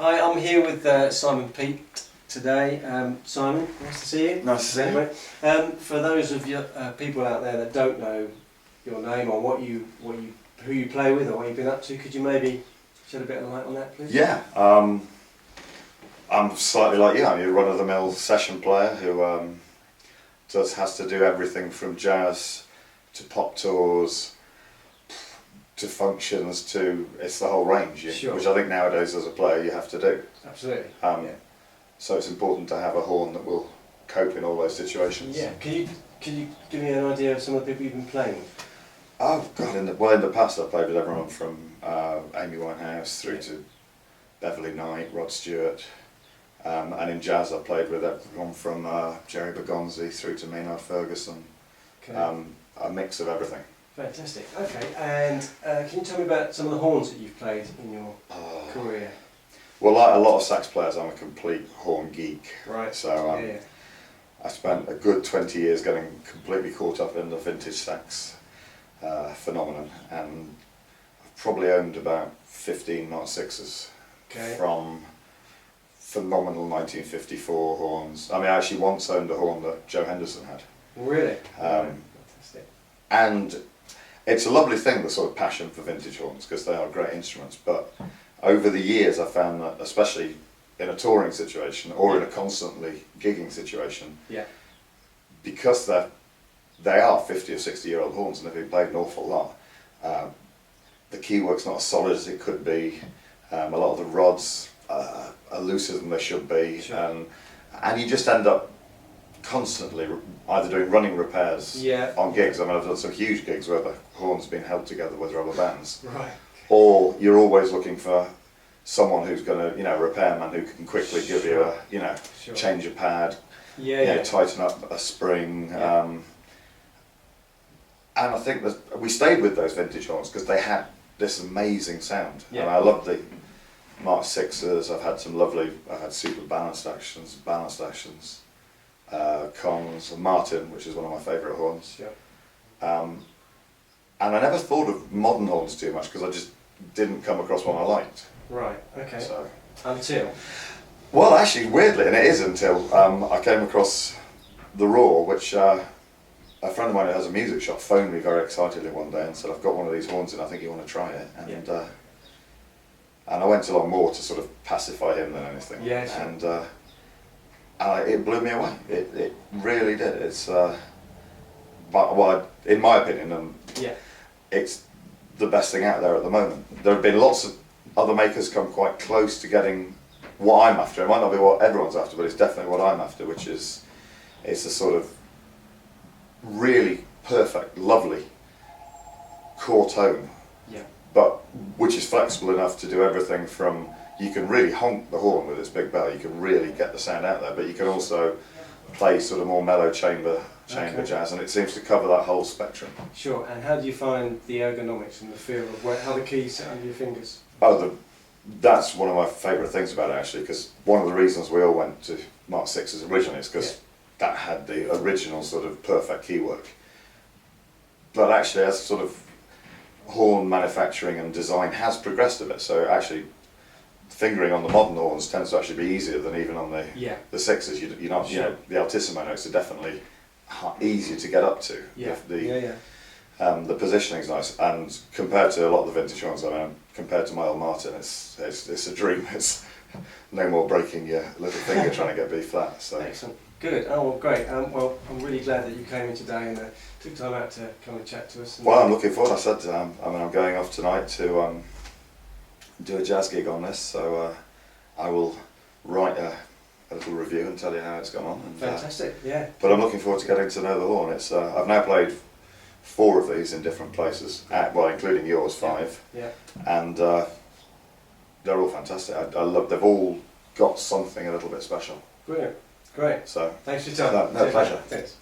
I'm here with Simon Peat today. Simon, nice to see you. Nice to see you. For those of you people out there that don't know your name or who you play with or what you've been up to, could you maybe shed a bit of light on that, please? Yeah, I'm slightly like you. I'm a run-of-the-mill session player who has to do everything from jazz to pop tours to functions to it's the whole range, Sure. Which I think nowadays as a player you have to do. Absolutely. Yeah. So it's important to have a horn that will cope in all those situations. Yeah. Can you give me an idea of some of the people you've been playing with? Oh God! In the past I've played with everyone from Amy Winehouse through to Beverly Knight, Rod Stewart, and in jazz I've played with everyone from Jerry Bergonzi through to Maynard Ferguson. Okay. A mix of everything. Fantastic. Okay. And can you tell me about some of the horns that you've played in your career? Well, like a lot of sax players, I'm a complete horn geek. Right. So yeah. I spent a good 20 years getting completely caught up in the vintage sax phenomenon, and I've probably owned about 15 Mark 6s from phenomenal 1954 horns. I mean, I actually once owned a horn that Joe Henderson had. Really? Fantastic. And it's a lovely thing, the sort of passion for vintage horns, because they are great instruments, but over the years I found that, especially in a touring situation or in a constantly gigging situation, because they are 50 or 60 year old horns and they've been played an awful lot, the keywork's not as solid as it could be, a lot of the rods are looser than they should be, sure. And you just end up constantly either doing running repairs on gigs. I mean, I've done some huge gigs where the horn's been held together with rubber bands. Right. Or you're always looking for someone who's going to, a repairman who can quickly give you a, sure. change a pad, tighten up a spring. And I think that we stayed with those vintage horns because they had this amazing sound. Yeah. And I love the Mark 6s. I've had super balanced actions, Cons, and Martin, which is one of my favourite horns. Yeah. And I never thought of modern horns too much because I just didn't come across one I liked. Right, okay. So, until? Well, actually, weirdly, and it is until I came across the Raw, which a friend of mine who has a music shop phoned me very excitedly one day and said, I've got one of these horns and I think you want to try it. And I went along more to sort of pacify him than anything. Yeah, sure. And it blew me away. It really did. It's, in my opinion, it's the best thing out there at the moment. There have been lots of other makers come quite close to getting what I'm after. It might not be what everyone's after, but it's definitely what I'm after, which is it's a sort of really perfect, lovely core tone, but which is flexible enough to do everything from, you can really honk the horn with its big bell, you can really get the sound out there, but you can also play sort of more mellow chamber jazz, and it seems to cover that whole spectrum. Sure, and how do you find the ergonomics and the feel of how the keys sit under your fingers? That's one of my favourite things about it, actually, because one of the reasons we all went to Mark 6s originally is because that had the original sort of perfect keywork. But actually, as sort of horn manufacturing and design has progressed a bit, so actually fingering on the modern horns tends to actually be easier than even on the 6s. You know, the altissimo notes are definitely easier to get up to. The positioning's nice, and compared to a lot of the vintage horns, I mean, compared to my old Martin, it's a dream. It's no more breaking your little finger trying to get B flat. So. Excellent, good. Oh well, great. Well, I'm really glad that you came in today and took time out to come and chat to us. Well, I'm looking forward. I said, I'm going off tonight to do a jazz gig on this, so I will write a little review and tell you how it's gone on. And, fantastic, But I'm looking forward to getting to know the horn. It's I've now played 4 of these in different places, well, including yours, 5. Yeah. And they're all fantastic. I love. They've all got something a little bit special. Brilliant. Great. So Thanks for your time. no pleasure. Thanks.